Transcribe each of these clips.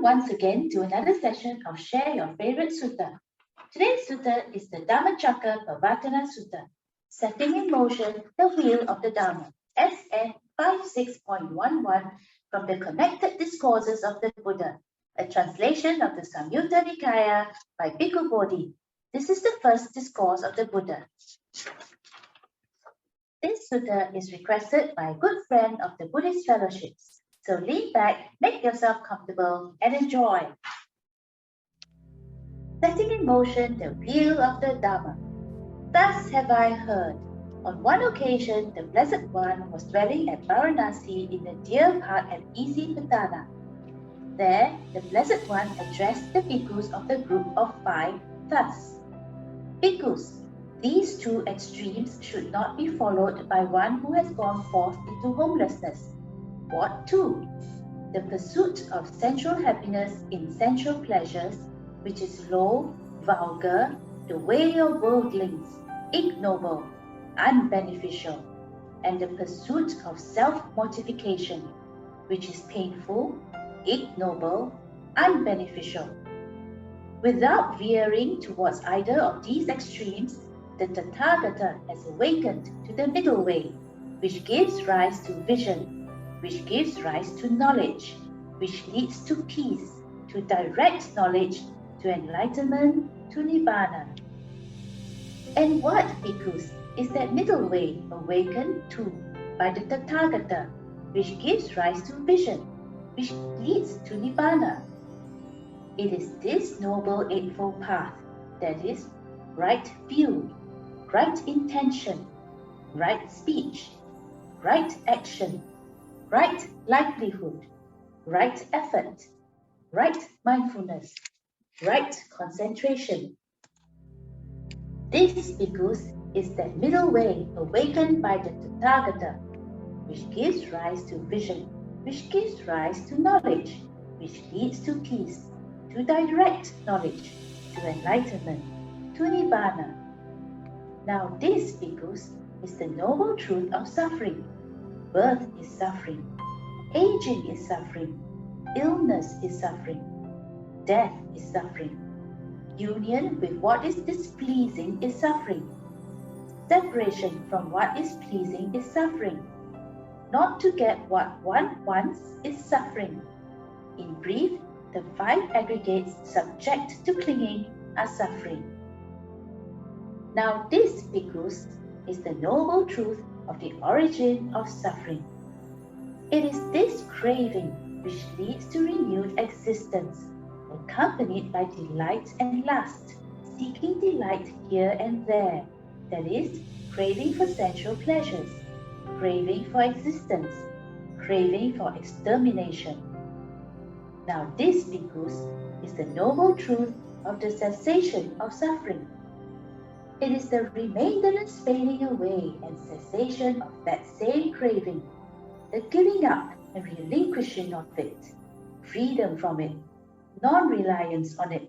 once again to another session of Share Your Favourite Sutta. Today's Sutta is the Dhammacakkappavattana Sutta, Setting in Motion the Wheel of the Dhamma, SN 56.11 from the Connected Discourses of the Buddha, a translation of the Samyutta Nikāya by Bhikkhu Bodhi. This is the first discourse of the Buddha. This sutta is requested by a good friend of the Buddhist Fellowship. So lean back, make yourself comfortable, and enjoy. Setting in motion the wheel of the Dhamma. Thus have I heard. On one occasion, the Blessed One was dwelling at Varanasi in the dear park at easy Patana. There, the Blessed One addressed the bhikkhus of the group of 5 thus. Bhikkhus, these two extremes should not be followed by one who has gone forth into homelessness. What two? The pursuit of sensual happiness in sensual pleasures, which is low, vulgar, the way of worldlings, ignoble, unbeneficial, and the pursuit of self-mortification, which is painful, ignoble, unbeneficial. Without veering towards either of these extremes, the Tathagata has awakened to the middle way, which gives rise to vision, which gives rise to knowledge, which leads to peace, to direct knowledge, to enlightenment, to Nibbana. And what, bhikkhus, is that middle way awakened to by the Tathagata, which gives rise to vision, which leads to Nibbana? It is this Noble Eightfold Path, that is, right view, right intention, right speech, right action, right livelihood, right effort, right mindfulness, right concentration. This, bhikkhus, is that middle way awakened by the Tathagata, which gives rise to vision, which gives rise to knowledge, which leads to peace, to direct knowledge, to enlightenment, to Nibbana. Now this, bhikkhus, is the noble truth of suffering. Birth is suffering, aging is suffering, illness is suffering, death is suffering, union with what is displeasing is suffering, separation from what is pleasing is suffering, not to get what one wants is suffering. In brief, the 5 aggregates subject to clinging are suffering. Now this, bhikkhus, is the noble truth of the origin of suffering. It is this craving which leads to renewed existence, accompanied by delight and lust, seeking delight here and there, that is, craving for sensual pleasures, craving for existence, craving for extermination. Now this, bhikkhus, is the noble truth of the cessation of suffering. It is the remainderless fading away and cessation of that same craving, the giving up and relinquishing of it, freedom from it, non-reliance on it.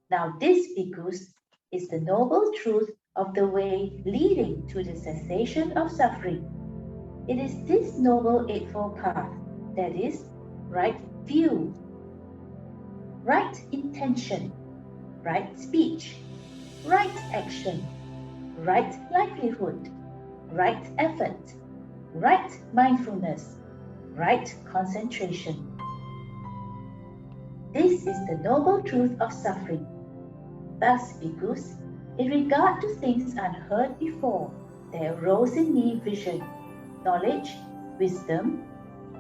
Now this, bhikkhus, is the noble truth of the way leading to the cessation of suffering. It is this Noble Eightfold Path, that is, right view, right intention, right speech, right action, right livelihood, right effort, right mindfulness, right concentration. This is the noble truth of suffering. Thus, bhikkhus, in regard to things unheard before, there arose in me vision, knowledge, wisdom,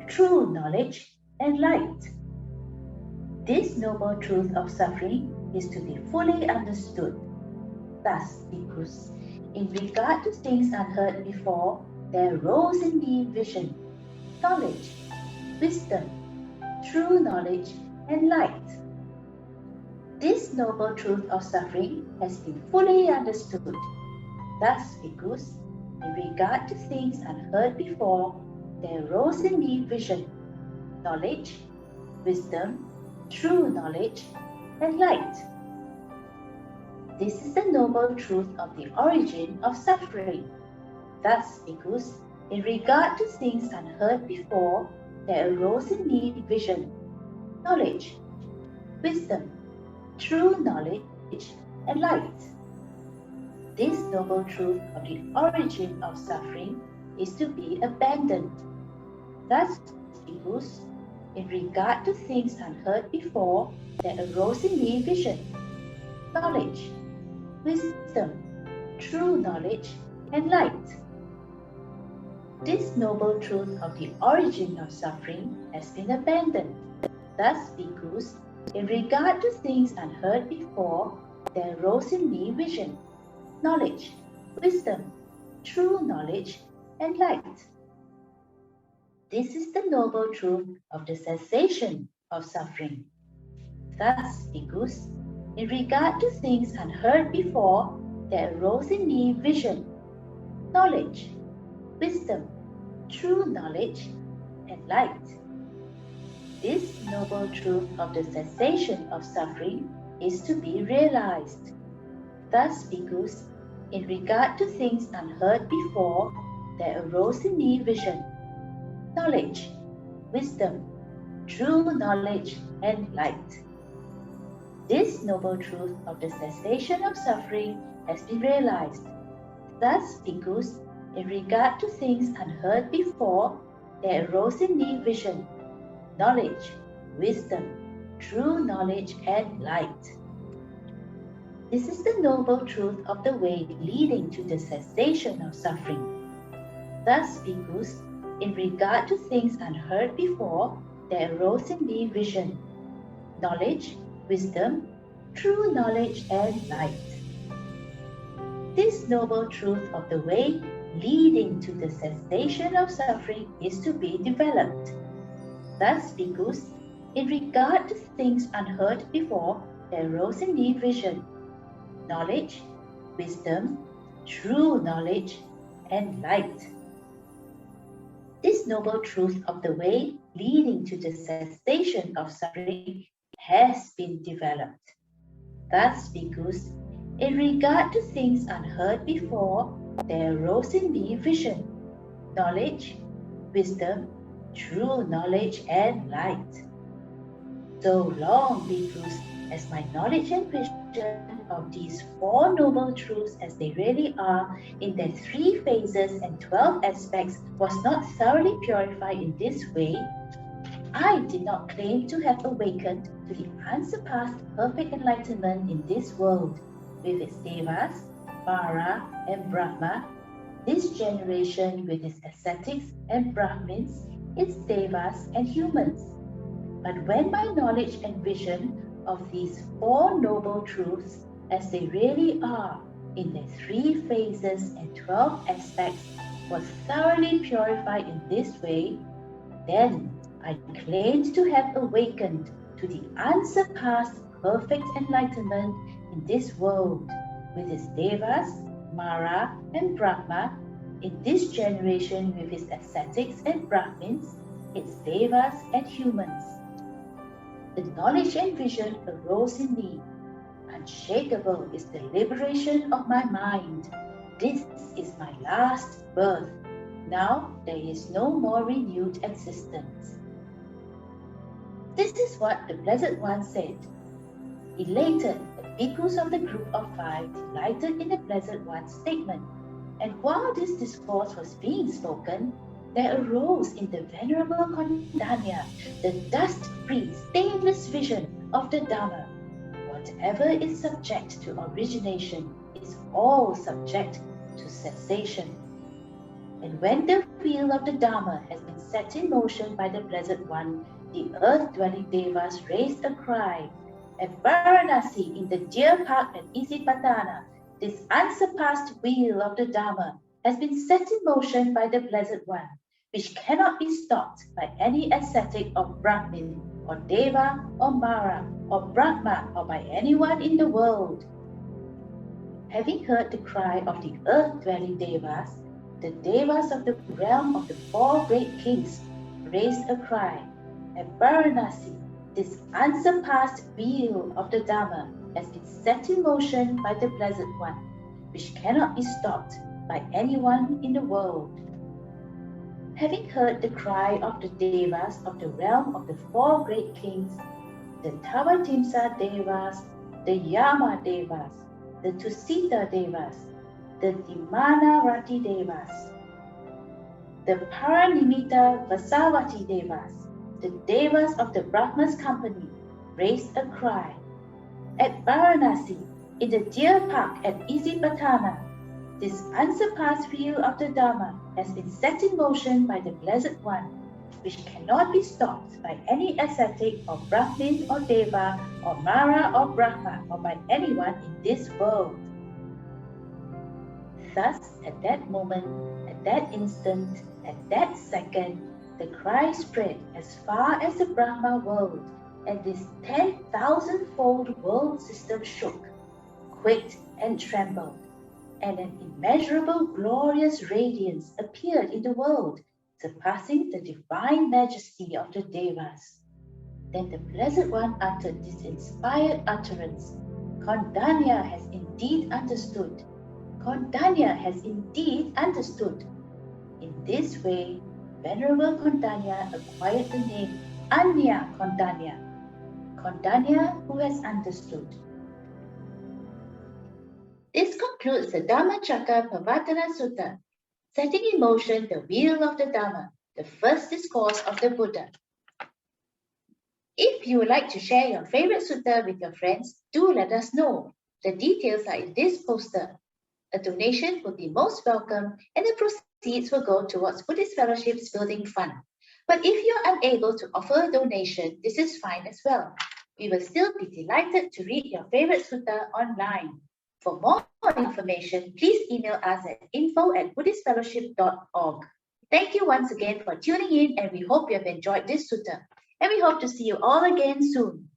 true knowledge, and light. This noble truth of suffering is to be fully understood. Thus, bhikkhus, in regard to things unheard before, there arose in me vision, knowledge, wisdom, true knowledge, and light. This noble truth of suffering has been fully understood. Thus, bhikkhus, in regard to things unheard before, there arose in me vision, knowledge, wisdom, true knowledge, and light. This is the noble truth of the origin of suffering. Thus, bhikkhus, in regard to things unheard before, there arose in me vision, knowledge, wisdom, true knowledge, and light. This noble truth of the origin of suffering is to be abandoned. Thus, bhikkhus, in regard to things unheard before, there arose in me vision, knowledge, wisdom, true knowledge, and light. This noble truth of the origin of suffering has been abandoned. Thus, bhikkhus, in regard to things unheard before, there arose in me vision, knowledge, wisdom, true knowledge, and light. This is the noble truth of the cessation of suffering. Thus, bhikkhus, in regard to things unheard before, there arose in me vision, knowledge, wisdom, true knowledge, and light. This noble truth of the cessation of suffering is to be realized. Thus, bhikkhus, in regard to things unheard before, there arose in me vision, knowledge, wisdom, true knowledge, and light. This noble truth of the cessation of suffering has been realized. Thus, bhikkhus, in regard to things unheard before, there arose in me vision, knowledge, wisdom, true knowledge, and light. This is the noble truth of the way leading to the cessation of suffering. Thus, bhikkhus, in regard to things unheard before, there arose in me vision, knowledge, wisdom, true knowledge, and light. This noble truth of the way leading to the cessation of suffering is to be developed. Thus, bhikkhus, in regard to things unheard before, there arose in me vision, knowledge, wisdom, true knowledge, and light. This noble truth of the way leading to the cessation of suffering has been developed. Thus, bhikkhus, in regard to things unheard before, there arose in me vision, knowledge, wisdom, true knowledge, and light. So long, bhikkhus, as my knowledge and vision of these four noble truths as they really are in their 3 phases and 12 aspects was not thoroughly purified in this way, I did not claim to have awakened to the unsurpassed perfect enlightenment in this world, with its devas, Mara, and Brahma, this generation with its ascetics and Brahmins, its devas and humans. But when my knowledge and vision of these 4 noble truths as they really are in their 3 phases and 12 aspects was thoroughly purified in this way, then I claimed to have awakened to the unsurpassed perfect enlightenment in this world with its devas, Mara, and Brahma, in this generation with its ascetics and Brahmins, its devas and humans. The knowledge and vision arose in me. Unshakable is the liberation of my mind. This is my last birth. Now there is no more renewed existence. This is what the Blessed One said. Elated, the bhikkhus of the group of 5 delighted in the Blessed One's statement. And while this discourse was being spoken, there arose in the Venerable Kondanya the dust-free, stainless vision of the Dhamma. Whatever is subject to origination is all subject to cessation. And when the wheel of the Dhamma has been set in motion by the Blessed One, the earth-dwelling devas raised a cry. At Varanasi, in the deer park at Isipatana, this unsurpassed wheel of the Dhamma has been set in motion by the Blessed One, which cannot be stopped by any ascetic of Brahmin, or Deva, or Mara, or Brahma, or by anyone in the world. Having heard the cry of the earth-dwelling devas, the devas of the realm of the 4 great kings raised a cry. At Varanasi, this unsurpassed wheel of the Dhamma has been set in motion by the Blessed One, which cannot be stopped by anyone in the world. Having heard the cry of the devas of the realm of the 4 great kings, the Tavatimsa Devas, the Yama Devas, the Tusita Devas, the Dimana Rati Devas, the Paranimita Vasavati Devas, the Devas of the Brahma's company, raised a cry. At Varanasi, in the deer park at Isipatana, this unsurpassed view of the Dhamma has been set in motion by the Blessed One, which cannot be stopped by any ascetic or Brahmin or Deva or Mara or Brahma or by anyone in this world. Thus, at that moment, at that instant, at that second, the cry spread as far as the Brahma world, and this 10,000-fold world system shook, quaked and trembled, and an immeasurable glorious radiance appeared in the world, surpassing the divine majesty of the Devas. Then the Blessed One uttered this inspired utterance. Kondanya has indeed understood. Kondanya has indeed understood. In this way, Venerable Kondanya acquired the name Anya Kondanya. Kondanya who has understood. This concludes the Dhammacakkappavattana Sutta, setting in motion the wheel of the Dhamma, the first discourse of the Buddha. If you would like to share your favorite sutta with your friends, do let us know. The details are in this poster. A donation will be most welcome, and the proceeds will go towards Buddhist Fellowship's building fund. But if you're unable to offer a donation, this is fine as well. We will still be delighted to read your favorite sutta online. For more information, please email us at info@buddhistfellowship.org. Thank you once again for tuning in, and we hope you have enjoyed this sutta. And we hope to see you all again soon.